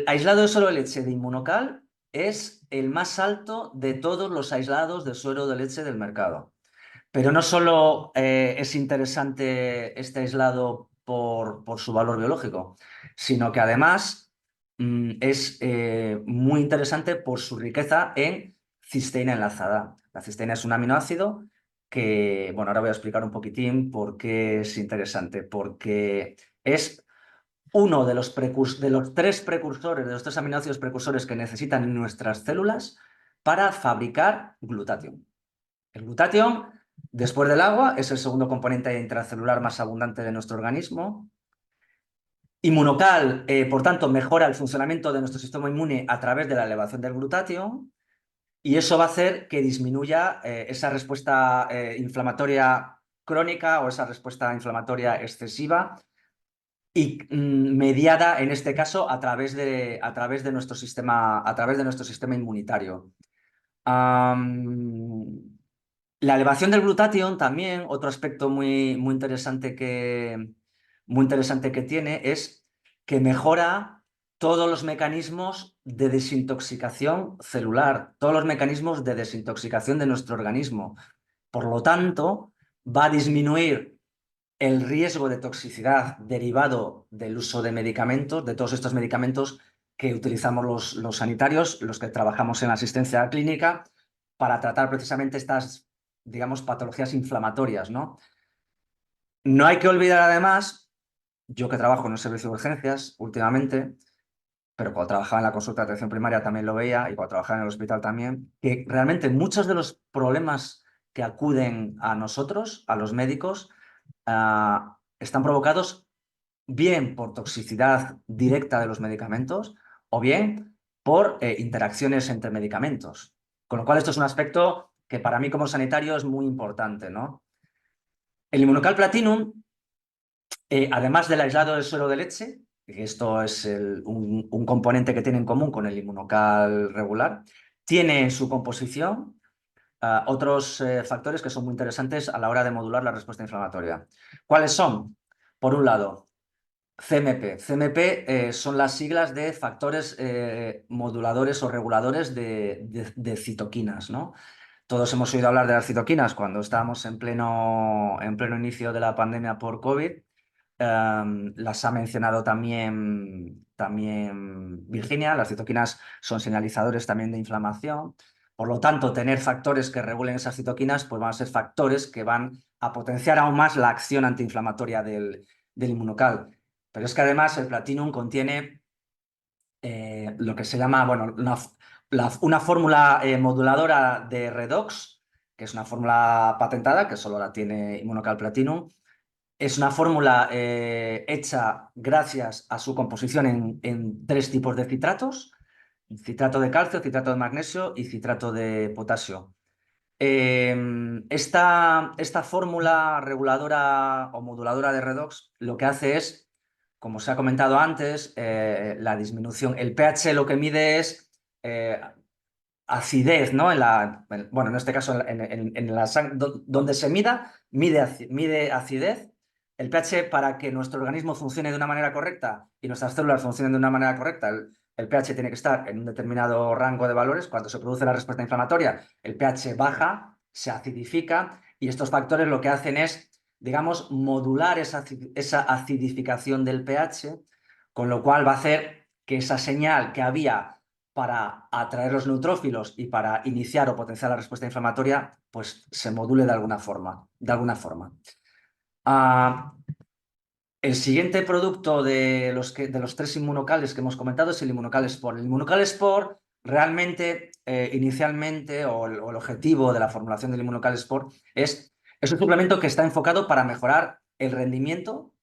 aislado de suero de leche de Inmunocal es el más alto de todos los aislados de suero de leche del mercado. Pero no solo es interesante este aislado por su valor biológico, sino que además es muy interesante por su riqueza en cisteína enlazada. La cisteína es un aminoácido que, bueno, ahora voy a explicar un poquitín por qué es interesante, porque es uno de los tres precursores, de los tres aminoácidos precursores que necesitan nuestras células para fabricar glutatión. El glutatión, después del agua, es el segundo componente intracelular más abundante de nuestro organismo. Inmunocal, por tanto, mejora el funcionamiento de nuestro sistema inmune a través de la elevación del glutatión y eso va a hacer que disminuya esa respuesta inflamatoria crónica o esa respuesta inflamatoria excesiva y mediada, en este caso, a través de nuestro sistema inmunitario. La elevación del glutatión también, otro aspecto muy interesante que tiene es que mejora todos los mecanismos de desintoxicación celular, todos los mecanismos de desintoxicación de nuestro organismo. Por lo tanto, va a disminuir el riesgo de toxicidad derivado del uso de medicamentos, de todos estos medicamentos que utilizamos los sanitarios, los que trabajamos en la asistencia clínica, para tratar precisamente estas, digamos, patologías inflamatorias, ¿no? No hay que olvidar además, yo que trabajo en un servicio de urgencias últimamente, pero cuando trabajaba en la consulta de atención primaria también lo veía y cuando trabajaba en el hospital también, que realmente muchos de los problemas que acuden a nosotros, a los médicos, están provocados bien por toxicidad directa de los medicamentos o bien por interacciones entre medicamentos. Con lo cual esto es un aspecto que para mí como sanitario es muy importante, ¿no? El Inmunocal Platinum, además del aislado del suero de leche, que esto es un componente que tiene en común con el Inmunocal regular, tiene en su composición otros factores que son muy interesantes a la hora de modular la respuesta inflamatoria. ¿Cuáles son? Por un lado, CMP. CMP son las siglas de factores moduladores o reguladores de citoquinas, ¿no? Todos hemos oído hablar de las citoquinas cuando estábamos en pleno inicio de la pandemia por COVID. Las ha mencionado también Virginia. Las citoquinas son señalizadores también de inflamación. Por lo tanto, tener factores que regulen esas citoquinas pues van a ser factores que van a potenciar aún más la acción antiinflamatoria del inmunocal. Pero es que además el platinum contiene lo que se llama, bueno, una fórmula moduladora de redox, que es una fórmula patentada, que solo la tiene Inmunocal Platinum. Es una fórmula hecha gracias a su composición en 3 tipos de citratos: citrato de calcio, citrato de magnesio y citrato de potasio. Esta fórmula reguladora o moduladora de redox lo que hace es, como se ha comentado antes, la disminución. El pH lo que mide es acidez, ¿no? Bueno, en este caso, en la sangre, donde se mide acidez. El pH, para que nuestro organismo funcione de una manera correcta y nuestras células funcionen de una manera correcta, el pH tiene que estar en un determinado rango de valores. Cuando se produce la respuesta inflamatoria, el pH baja, se acidifica, y estos factores lo que hacen es, digamos, modular esa acidificación del pH, con lo cual va a hacer que esa señal que había para atraer los neutrófilos y para iniciar o potenciar la respuesta inflamatoria, pues se module de alguna forma. El siguiente producto de los 3 inmunocales que hemos comentado es el Inmunocal Sport. El Inmunocal Sport realmente, inicialmente, o el objetivo de la formulación del Inmunocal Sport es un suplemento que está enfocado para mejorar el rendimiento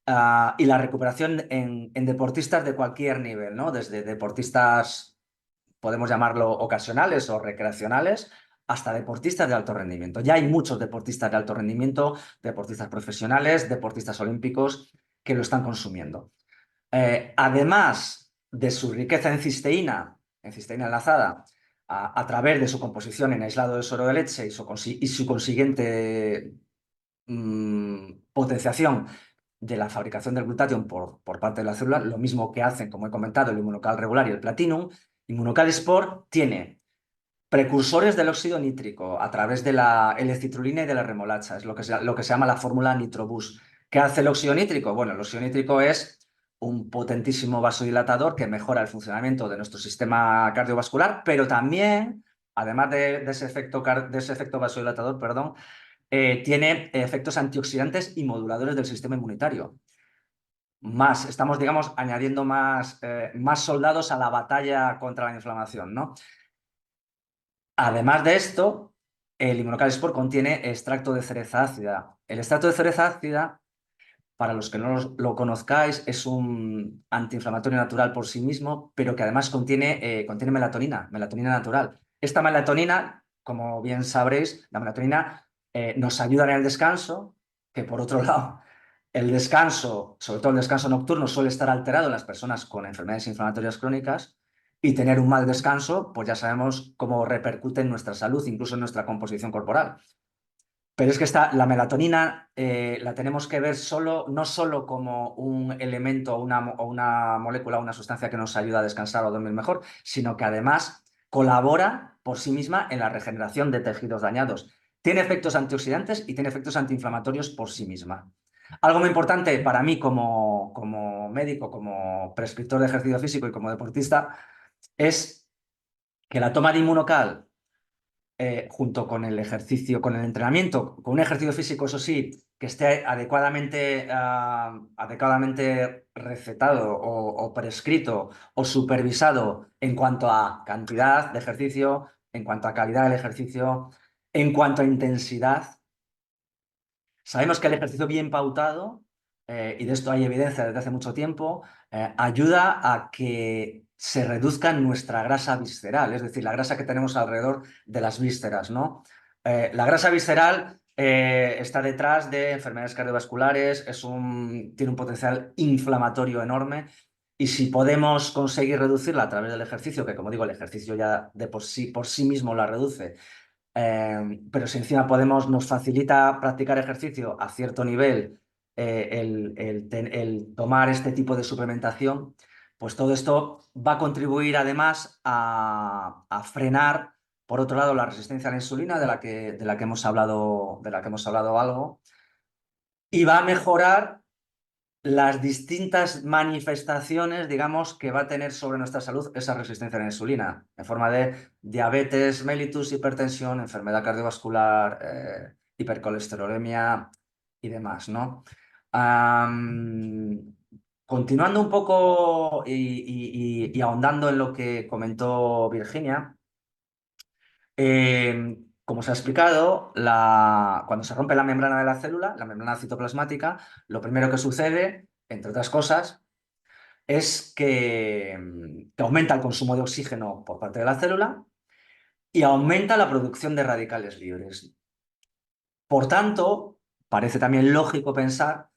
y la recuperación en deportistas de cualquier nivel, ¿no? Desde deportistas, podemos llamarlo ocasionales o recreacionales, hasta deportistas de alto rendimiento. Ya hay muchos deportistas de alto rendimiento, deportistas profesionales, deportistas olímpicos que lo están consumiendo. Además de su riqueza en cisteína enlazada, a través de su composición en aislado de suero de leche y su consiguiente potenciación de la fabricación del glutatión por parte de la célula, lo mismo que hacen, como he comentado, el Inmunocal regular y el Platinum. Inmunocal Sport tiene precursores del óxido nítrico a través de la L-citrulina y de la remolacha. Es lo que se llama la fórmula Nitrobus. ¿Qué hace el óxido nítrico? Bueno, el óxido nítrico es un potentísimo vasodilatador que mejora el funcionamiento de nuestro sistema cardiovascular, pero también, además de ese efecto vasodilatador, perdón, tiene efectos antioxidantes y moduladores del sistema inmunitario. Estamos, digamos, añadiendo más soldados a la batalla contra la inflamación, ¿no? Además de esto, el Inmunocal Sport contiene extracto de cereza ácida. El extracto de cereza ácida, para los que no lo conozcáis, es un antiinflamatorio natural por sí mismo, pero que además contiene melatonina natural. Esta melatonina, como bien sabréis, la melatonina nos ayuda en el descanso, que por otro lado, el descanso, sobre todo el descanso nocturno, suele estar alterado en las personas con enfermedades inflamatorias crónicas, y tener un mal descanso, pues ya sabemos cómo repercute en nuestra salud, incluso en nuestra composición corporal. Pero es que la melatonina la tenemos que ver no solo como un elemento o una molécula, una sustancia que nos ayuda a descansar o dormir mejor, sino que además colabora por sí misma en la regeneración de tejidos dañados. Tiene efectos antioxidantes y tiene efectos antiinflamatorios por sí misma. Algo muy importante para mí como médico, como prescriptor de ejercicio físico y como deportista, es que la toma de Inmunocal, junto con el ejercicio, con el entrenamiento, con un ejercicio físico, eso sí, que esté adecuadamente recetado o prescrito o supervisado en cuanto a cantidad de ejercicio, en cuanto a calidad del ejercicio, en cuanto a intensidad. Sabemos que el ejercicio bien pautado, y de esto hay evidencia desde hace mucho tiempo, ayuda a que se reduzca nuestra grasa visceral, es decir, la grasa que tenemos alrededor de las vísceras, ¿no? La grasa visceral está detrás de enfermedades cardiovasculares, tiene un potencial inflamatorio enorme, y si podemos conseguir reducirla a través del ejercicio, que como digo, el ejercicio ya de por sí mismo la reduce, pero si encima nos facilita practicar ejercicio a cierto nivel, el tomar este tipo de suplementación, pues todo esto va a contribuir además a frenar, por otro lado, la resistencia a la insulina, de la que hemos hablado algo, y va a mejorar las distintas manifestaciones, digamos, que va a tener sobre nuestra salud esa resistencia a la insulina, en forma de diabetes mellitus, hipertensión, enfermedad cardiovascular, hipercolesterolemia y demás, ¿no? Continuando un poco y ahondando en lo que comentó Virginia, como se ha explicado, cuando se rompe la membrana de la célula, la membrana citoplasmática, lo primero que sucede, entre otras cosas, es que aumenta el consumo de oxígeno por parte de la célula y aumenta la producción de radicales libres. Por tanto, parece también lógico pensar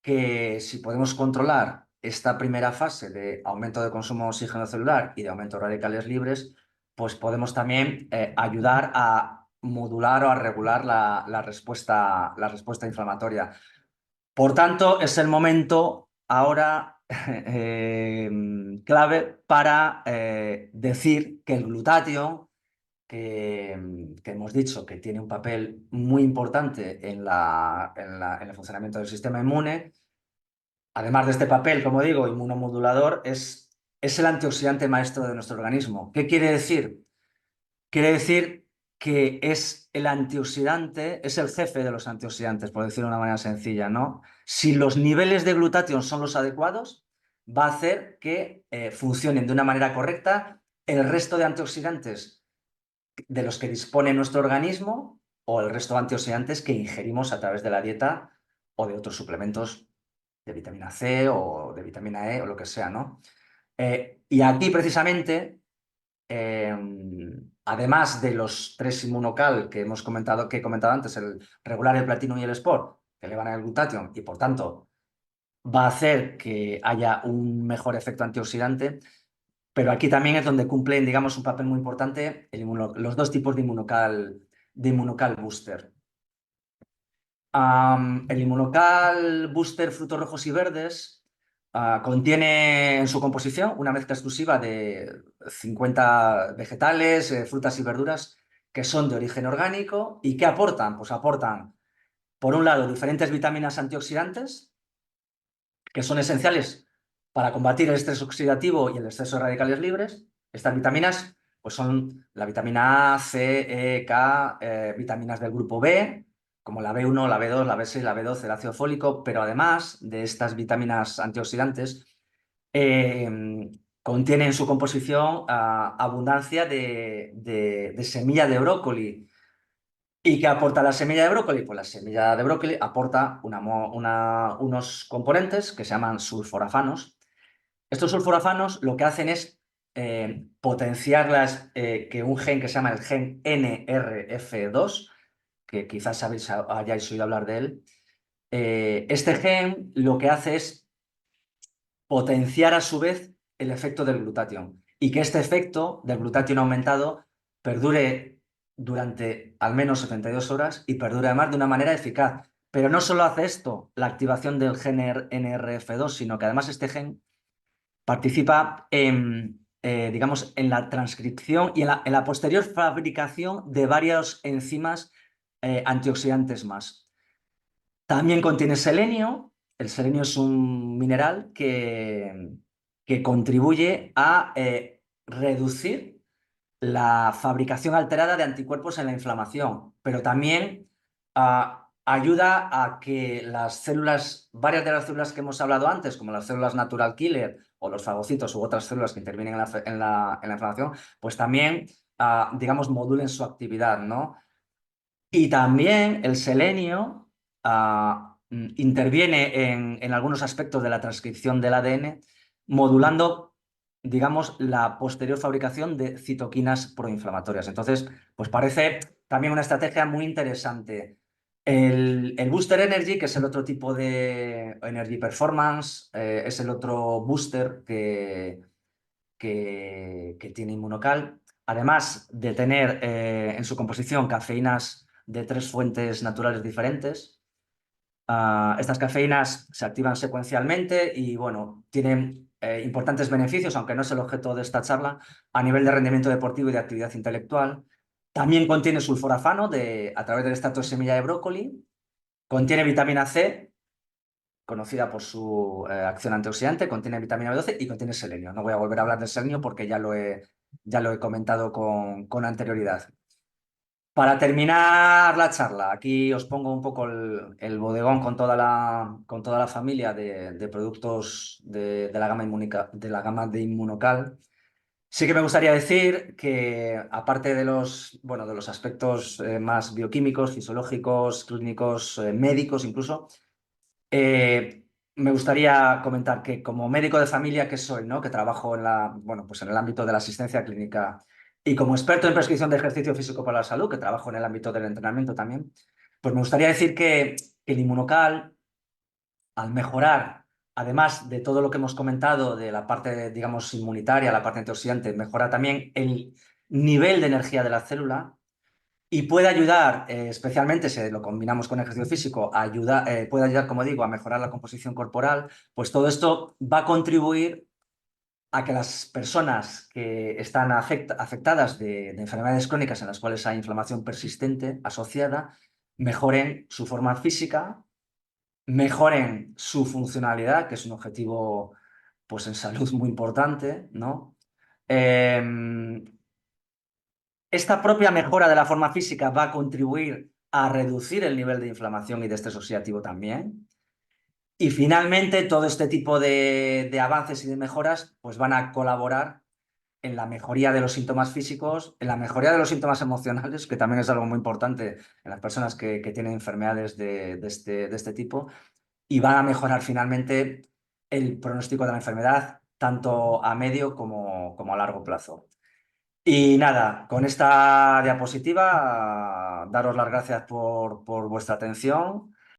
que si podemos controlar esta primera fase de aumento de consumo de oxígeno celular y de aumento de radicales libres, pues podemos también ayudar a modular o a regular la respuesta inflamatoria. Por tanto, es el momento ahora clave para decir que el glutatión, que hemos dicho que tiene un papel muy importante en el funcionamiento del sistema inmune, además de este papel, como digo, inmunomodulador, es el antioxidante maestro de nuestro organismo. ¿Qué quiere decir? Quiere decir que es el antioxidante, es el jefe de los antioxidantes, por decirlo de una manera sencilla, ¿no? Si los niveles de glutatión son los adecuados, va a hacer que funcionen de una manera correcta el resto de antioxidantes de los que dispone nuestro organismo o el resto de antioxidantes que ingerimos a través de la dieta o de otros suplementos de vitamina C o de vitamina E o lo que sea, ¿no? Y aquí precisamente, además de los tres inmunocal que que he comentado antes, el regular, el platino y el sport, que elevan el glutatión y por tanto va a hacer que haya un mejor efecto antioxidante, pero aquí también es donde cumplen, digamos, un papel muy importante los dos tipos de inmunocal booster. El inmunocal booster frutos rojos y verdes contiene en su composición una mezcla exclusiva de 50 vegetales, frutas y verduras que son de origen orgánico y que aportan, pues aportan, por un lado, diferentes vitaminas antioxidantes que son esenciales para combatir el estrés oxidativo y el exceso de radicales libres. Estas vitaminas pues son la vitamina A, C, E, K, vitaminas del grupo B, como la B1, la B2, la B6, la B12, el ácido fólico, pero además de estas vitaminas antioxidantes, contiene en su composición abundancia de semilla de brócoli. ¿Y qué aporta la semilla de brócoli? Pues la semilla de brócoli aporta unos componentes que se llaman sulforafanos. Estos sulforafanos lo que hacen es potenciar que un gen que se llama el gen NRF2, que quizás hayáis oído hablar de él. Este gen lo que hace es potenciar a su vez el efecto del glutatión y que este efecto del glutatión aumentado perdure durante al menos 72 horas y perdure además de una manera eficaz. Pero no solo hace esto, la activación del gen NRF2, sino que además este gen participa digamos, en la transcripción y en la posterior fabricación de varias enzimas antioxidantes más. También contiene selenio. El selenio es un mineral que contribuye a reducir la fabricación alterada de anticuerpos en la inflamación, pero también ayuda a que varias de las células que hemos hablado antes, como las células natural killer o los fagocitos u otras células que intervienen en la inflamación, pues también, digamos, modulen su actividad, ¿no? Y también el selenio interviene en algunos aspectos de la transcripción del ADN, modulando, digamos, la posterior fabricación de citoquinas proinflamatorias. Entonces, pues parece también una estrategia muy interesante. El Booster Energy, que es el otro tipo de Energy Performance, es el otro booster que tiene Inmunocal. Además de tener en su composición cafeínas de 3 fuentes naturales diferentes. Estas cafeínas se activan secuencialmente y, bueno, tienen importantes beneficios, aunque no es el objeto de esta charla, a nivel de rendimiento deportivo y de actividad intelectual. También contiene sulforafano a través del extracto de semilla de brócoli. Contiene vitamina C, conocida por su acción antioxidante, contiene vitamina B12 y contiene selenio. No voy a volver a hablar del selenio porque ya lo he comentado con anterioridad. Para terminar la charla, aquí os pongo un poco el bodegón con toda la familia de productos de la gama de la gama de Inmunocal. Sí que me gustaría decir que, aparte de bueno, de los aspectos más bioquímicos, fisiológicos, clínicos, médicos incluso, me gustaría comentar que, como médico de familia que soy, ¿no? Que trabajo bueno, pues en el ámbito de la asistencia clínica, y como experto en prescripción de ejercicio físico para la salud, que trabajo en el ámbito del entrenamiento también, pues me gustaría decir que el Inmunocal, al mejorar, además de todo lo que hemos comentado de la parte, digamos, inmunitaria, la parte antioxidante, mejora también el nivel de energía de la célula y puede ayudar, especialmente si lo combinamos con ejercicio físico, puede ayudar, como digo, a mejorar la composición corporal. Pues todo esto va a contribuir a que las personas que están afectadas de enfermedades crónicas en las cuales hay inflamación persistente asociada, mejoren su forma física, mejoren su funcionalidad, que es un objetivo, pues, en salud muy importante, ¿no? Esta propia mejora de la forma física va a contribuir a reducir el nivel de inflamación y de estrés oxidativo también. Y finalmente, todo este tipo de avances y de mejoras pues van a colaborar en la mejoría de los síntomas físicos, en la mejoría de los síntomas emocionales, que también es algo muy importante en las personas que tienen enfermedades de este tipo, y van a mejorar finalmente el pronóstico de la enfermedad, tanto a medio como a largo plazo. Y nada, con esta diapositiva, daros las gracias por vuestra atención